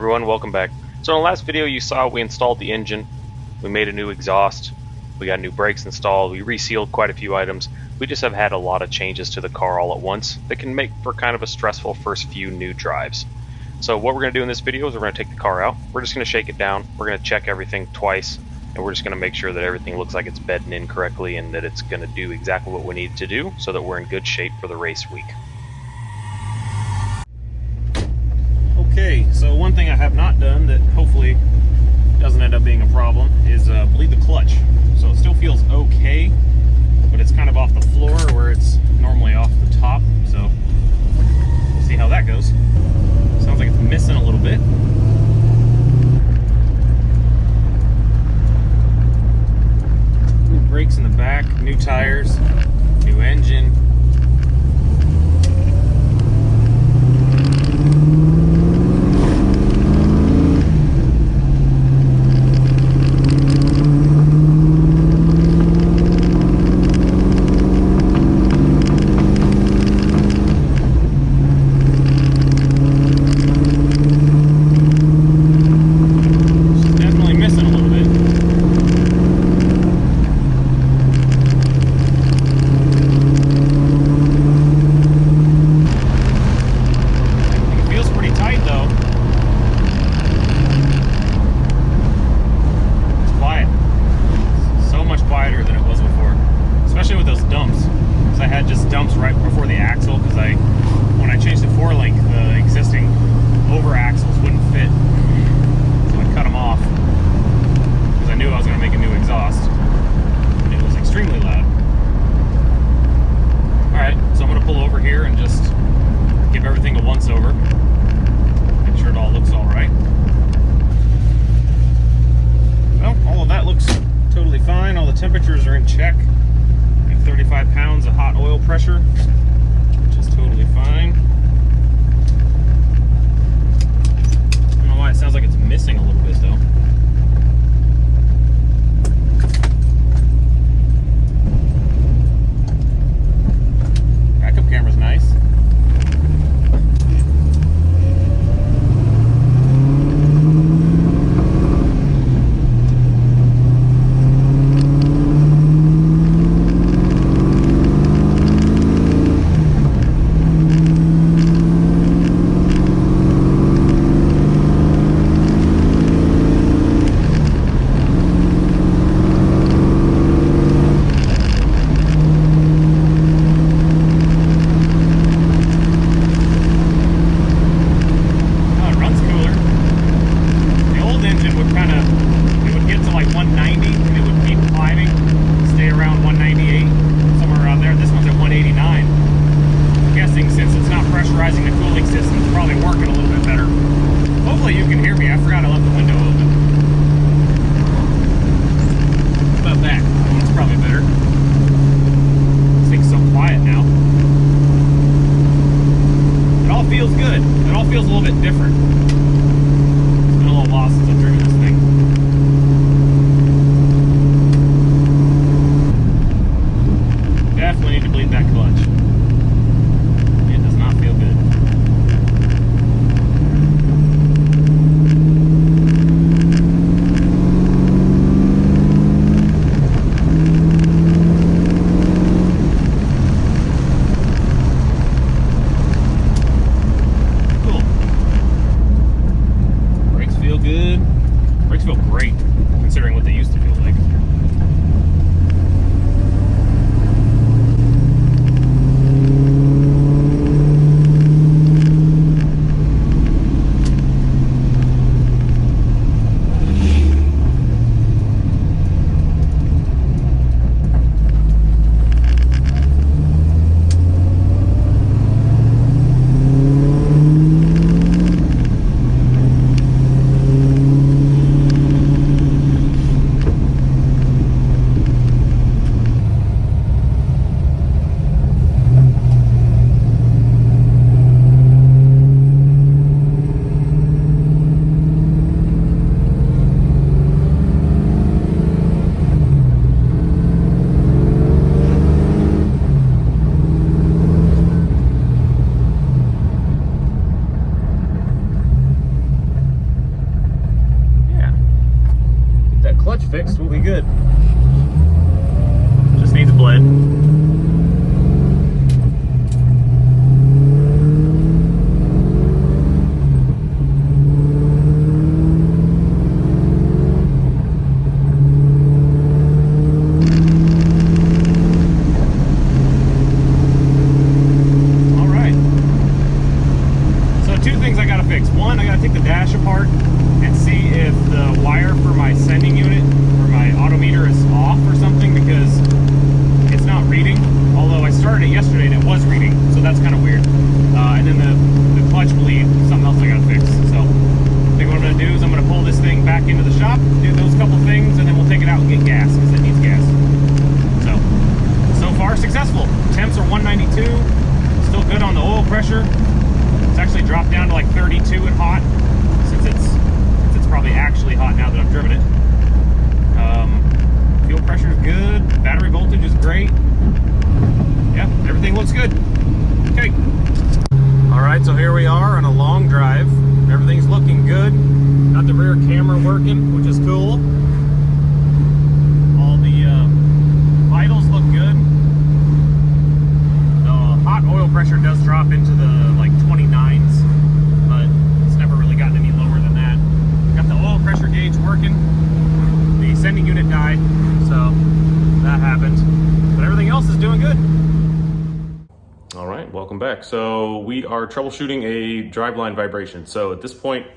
everyone, welcome back. So in the last video you saw we installed the engine, we made a new exhaust, we got new brakes installed, we resealed quite a few items. We just have had a lot of changes to the car all at once that can make for kind of a stressful first few new drives. So what we're going to do in this video is we're going to take the car out, we're just going to shake it down, we're going to check everything twice, and we're just going to make sure that everything looks like it's bedding in correctly and that it's going to do exactly what we need to do so that we're in good shape for the race week. Okay, so one thing I have not done that hopefully doesn't end up being a problem is bleed the clutch. So it still feels okay, but it's kind of off the floor where it's normally off the top. So we'll see how that goes. Sounds like it's missing a little bit. New brakes in the back, new tires, new engine. Temperatures are in check. We have 35 pounds of hot oil pressure, which is totally fine. I don't know why it sounds like it's missing a little bit though. Backup camera's nice. Feels good. It all feels a little bit different. It's been a little while since I've driven this thing. Definitely need to bleed that clutch. It does not feel good. fixed, we'll be good. Just needs bled. Temps are 192, still good on the oil pressure. It's actually dropped down to like 32 and hot, since it's probably actually hot now that I've driven it. Fuel pressure is good, battery voltage is great. Yeah, everything looks good. Okay. All right, so here we are on a long drive. Everything's looking good. Got the rear camera working, which is cool. All the vitals look good. Hot oil pressure does drop into the like 29s, but it's never really gotten any lower than that. Got the oil pressure gauge working. The sending unit died, so that happened. But everything else is doing good. All right, welcome back. So we are troubleshooting a driveline vibration. So at this point,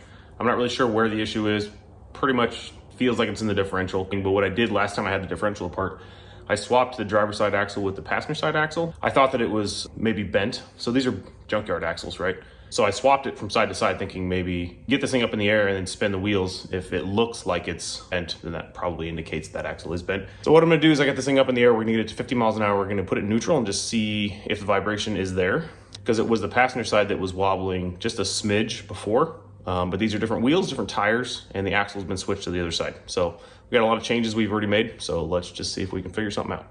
I'm not really sure where the issue is. Pretty much feels like it's in the differential. But what I did last time I had the differential apart, I swapped the driver's side axle with the passenger side axle. I thought that it was maybe bent. So these are junkyard axles, right? So I swapped it from side to side thinking maybe get this thing up in the air and then spin the wheels. If it looks like it's bent, then that probably indicates that axle is bent. So what I'm gonna do is I got this thing up in the air. We're gonna get it to 50 miles an hour. We're gonna put it in neutral and just see if the vibration is there. Because it was the passenger side that was wobbling just a smidge before. But these are different wheels, different tires, and the axle's been switched to the other side. So we got a lot of changes we've already made. So let's just see if we can figure something out.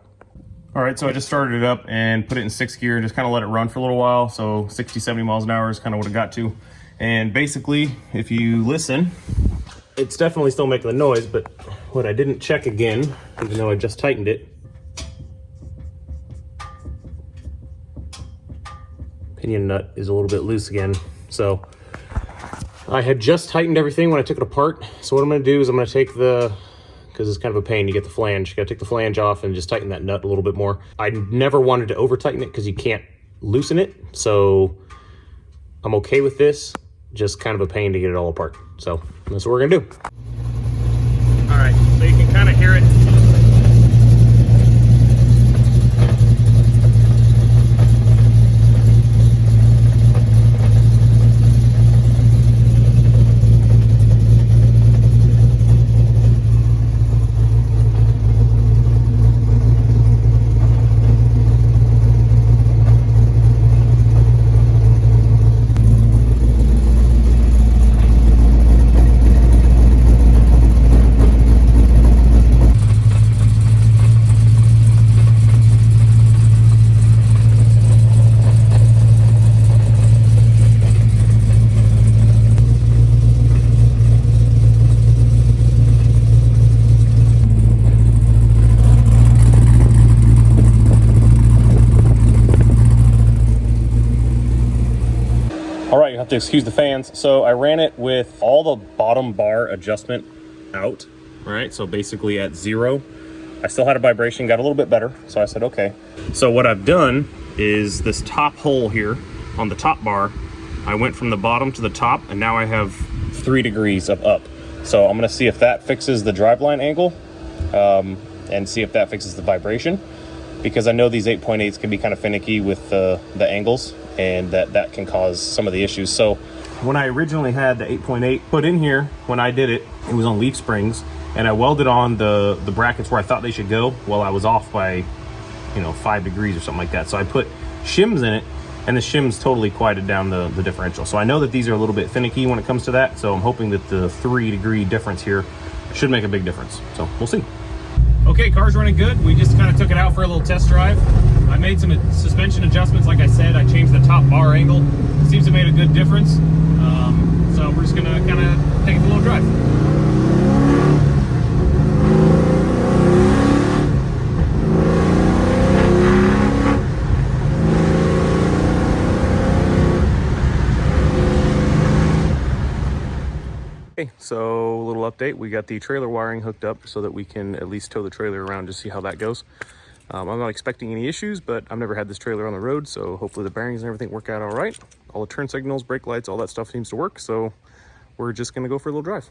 All right, so I just started it up and put it in 6th gear and just kind of let it run for a little while. So 60, 70 miles an hour is kind of what it got to. And basically, if you listen, it's definitely still making the noise, but what I didn't check again, even though I just tightened it, pinion nut is a little bit loose again. So I had just tightened everything when I took it apart. So what I'm gonna do is I'm gonna take the, because it's kind of a pain, you get the flange. You gotta take the flange off and just tighten that nut a little bit more. I never wanted to over tighten it because you can't loosen it. So I'm okay with this, just kind of a pain to get it all apart. So that's what we're gonna do. All right, so you can kind of hear it. All right, you have to excuse the fans. So I ran it with all the bottom bar adjustment out, right? So basically at 0. I still had a vibration, got a little bit better. So I said, okay. So what I've done is this top hole here on the top bar, I went from the bottom to the top and now I have 3 degrees of up. So I'm gonna see if that fixes the driveline angle and see if that fixes the vibration, because I know these 8.8s can be kind of finicky with the angles, and that can cause some of the issues. So when I originally had the 8.8 put in here, when I did it, it was on leaf springs, and I welded on the brackets where I thought they should go. Well, I was off by, 5 degrees or something like that. So I put shims in it, and the shims totally quieted down the differential. So I know that these are a little bit finicky when it comes to that. So I'm hoping that the 3 degree difference here should make a big difference. So we'll see. Okay, car's running good. We just kind of took it out for a little test drive. I made some suspension adjustments. Like I said, I changed the top bar angle. Seems to have made a good difference. So we're just gonna kind of take it for a little drive. Hey, so a little update. We got the trailer wiring hooked up so that we can at least tow the trailer around to see how that goes. I'm not expecting any issues, but I've never had this trailer on the road, so hopefully the bearings and everything work out all right. All the turn signals, brake lights, all that stuff seems to work, so we're just gonna go for a little drive.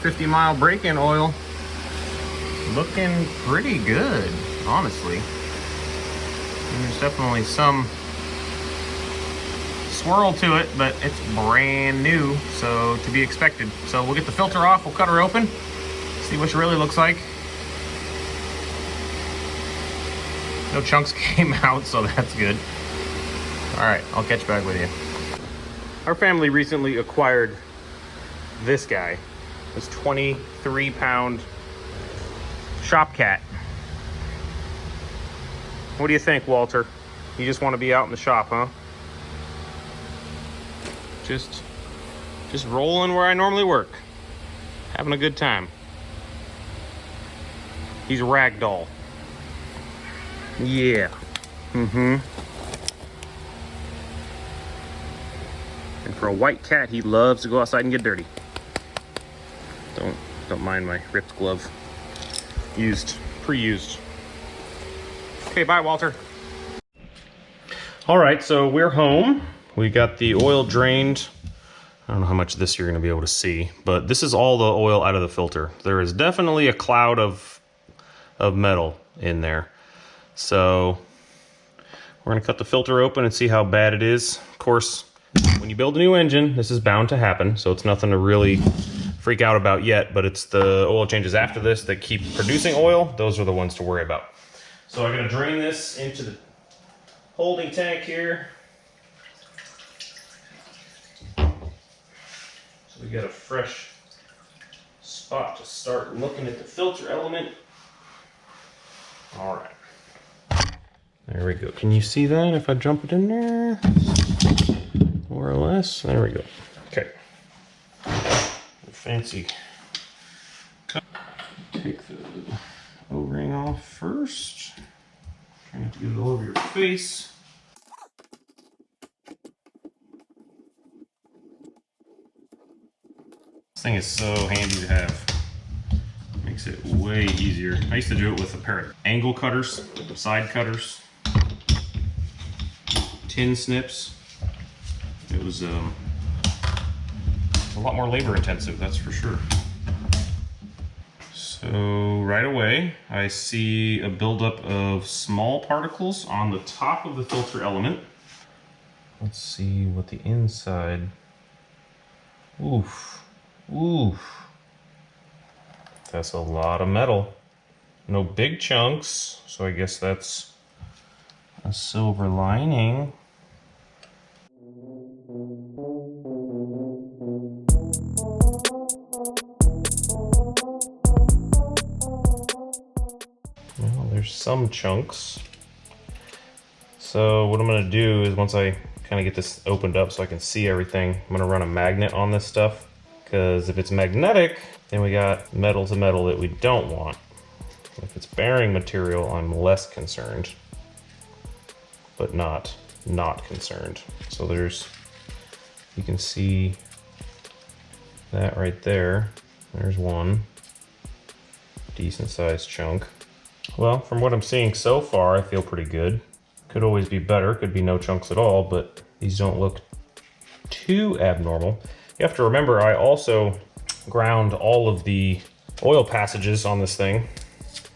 50-mile break-in oil. Looking pretty good, honestly. And there's definitely some swirl to it, but it's brand new, so to be expected. So we'll get the filter off, we'll cut her open, see what she really looks like. No chunks came out, so that's good. All right, I'll catch back with you. Our family recently acquired this guy, this 23-pound shop cat. What do you think, Walter? You just want to be out in the shop, huh? Just rolling where I normally work. Having a good time. He's a ragdoll. Yeah. Mm-hmm. And for a white cat, he loves to go outside and get dirty. Don't mind my ripped glove. Pre-used. Okay, bye, Walter. All right, so we're home. We got the oil drained. I don't know how much of this you're gonna be able to see, but this is all the oil out of the filter. There is definitely a cloud of metal in there. So we're gonna cut the filter open and see how bad it is. Of course, when you build a new engine, this is bound to happen, so it's nothing to really freak out about yet, but it's the oil changes after this that keep producing oil. Those are the ones to worry about. So I'm gonna drain this into the holding tank here. So we got a fresh spot to start looking at the filter element. All right. There we go. Can you see that if I jump it in there? More or less. There we go. Okay. Fancy. Take the O-ring off first. Try not to get it all over your face. This thing is so handy to have. Makes it way easier. I used to do it with a pair of angle cutters, side cutters, tin snips. It was a lot more labor intensive, that's for sure. So right away, I see a buildup of small particles on the top of the filter element. Let's see what the inside. Oof. Oof. That's a lot of metal. No big chunks, so I guess that's a silver lining. Well, there's some chunks. So what I'm gonna do is once I kind of get this opened up so I can see everything, I'm gonna run a magnet on this stuff, because if it's magnetic, then we got metal to metal that we don't want. If it's bearing material, I'm less concerned, but not concerned. So there's, you can see that right there. There's one decent sized chunk. Well, from what I'm seeing so far, I feel pretty good. Could always be better, could be no chunks at all, but these don't look too abnormal. You have to remember, I also ground all of the oil passages on this thing.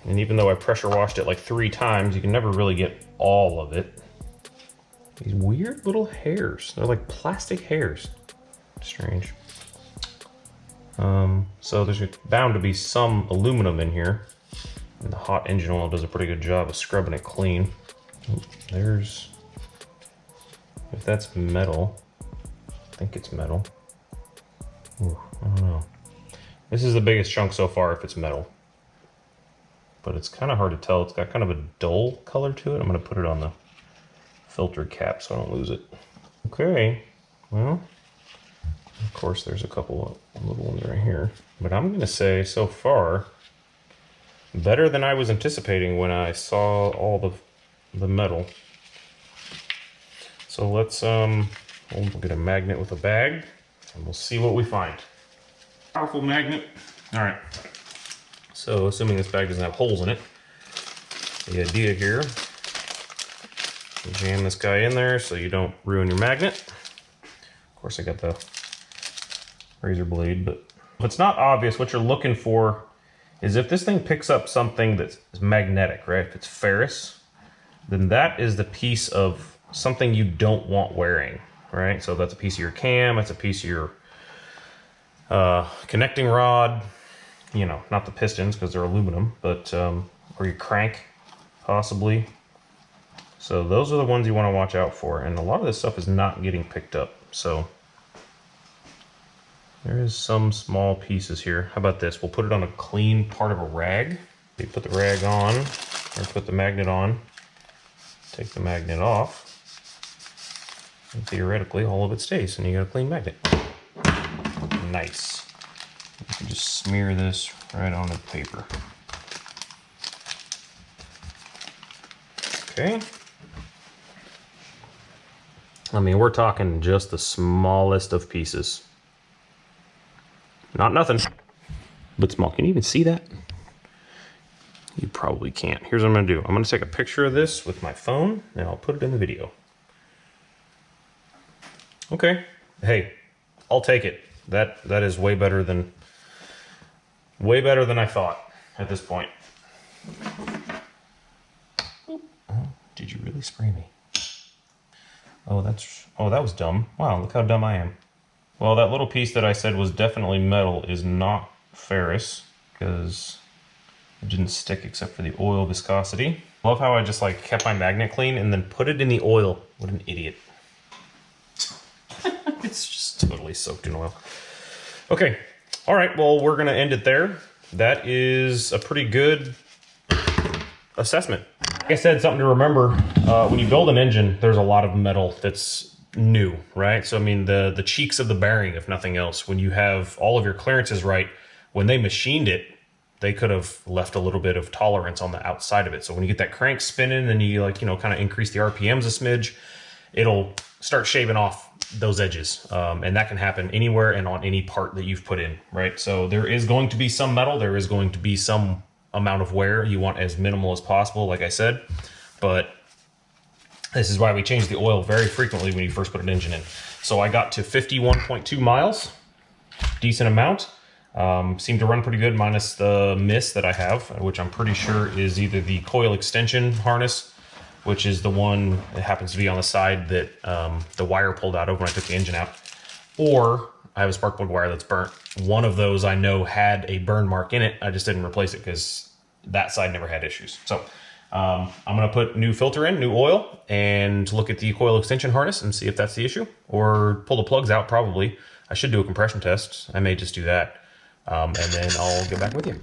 And even though I pressure washed it like 3 times, you can never really get all of it. These weird little hairs. They're like plastic hairs. Strange. So there's bound to be some aluminum in here. And the hot engine oil does a pretty good job of scrubbing it clean. There's, if that's metal, I think it's metal. Ooh, I don't know. This is the biggest chunk so far if it's metal. But it's kind of hard to tell. It's got kind of a dull color to it. I'm going to put it on the filter cap so I don't lose it. Okay, well, of course there's a couple of little ones right here. But I'm going to say so far, better than I was anticipating when I saw all the metal. So let's we'll get a magnet with a bag and we'll see what we find. Powerful magnet. All right. So assuming this bag doesn't have holes in it, the idea here, you jam this guy in there so you don't ruin your magnet. Of course I got the razor blade, but If it's not obvious, what you're looking for is if this thing picks up something that's magnetic, right? If it's ferrous, then that is the piece of something you don't want wearing, right? So that's a piece of your cam, it's a piece of your connecting rod, you know, not the pistons because they're aluminum, but or your crank, possibly. So those are the ones you want to watch out for, and a lot of this stuff is not getting picked up. So there is some small pieces here. How about this? We'll put it on a clean part of a rag. You put the rag on, or put the magnet on, take the magnet off, and theoretically all of it stays, and you got a clean magnet. Nice. You can just smear this right on the paper. Okay. I mean, we're talking just the smallest of pieces. Not nothing, but small. Can you even see that? You probably can't. Here's what I'm gonna do. I'm gonna take a picture of this with my phone and I'll put it in the video. Okay, hey, I'll take it. That is way better than I thought at this point. Oh, did you really spray me? Oh, that was dumb. Wow, look how dumb I am. Well, that little piece that I said was definitely metal is not ferrous because it didn't stick except for the oil viscosity. Love how I just like kept my magnet clean and then put it in the oil. What an idiot. It's just totally soaked in oil. Okay, all right, well, we're gonna end it there. That is a pretty good assessment. Like I said, something to remember, when you build an engine, there's a lot of metal that's new, right? So I mean, the cheeks of the bearing, if nothing else, when you have all of your clearances right, when they machined it, they could have left a little bit of tolerance on the outside of it. So when you get that crank spinning and you like, you know, kind of increase the RPMs a smidge, it'll start shaving off those edges. And that can happen anywhere and on any part that you've put in, right? So there is going to be some metal, there is going to be some amount of wear. You want as minimal as possible, like I said, but this is why we change the oil very frequently when you first put an engine in. So I got to 51.2 miles, decent amount. Seemed to run pretty good minus the miss that I have, which I'm pretty sure is either the coil extension harness, which is the one that happens to be on the side that the wire pulled out of when I took the engine out, or I have a spark plug wire that's burnt. One of those I know had a burn mark in it. I just didn't replace it because that side never had issues. So I'm gonna put new filter in, new oil, and look at the coil extension harness and see if that's the issue, or pull the plugs out probably. I should do a compression test. I may just do that. And then I'll get back with you.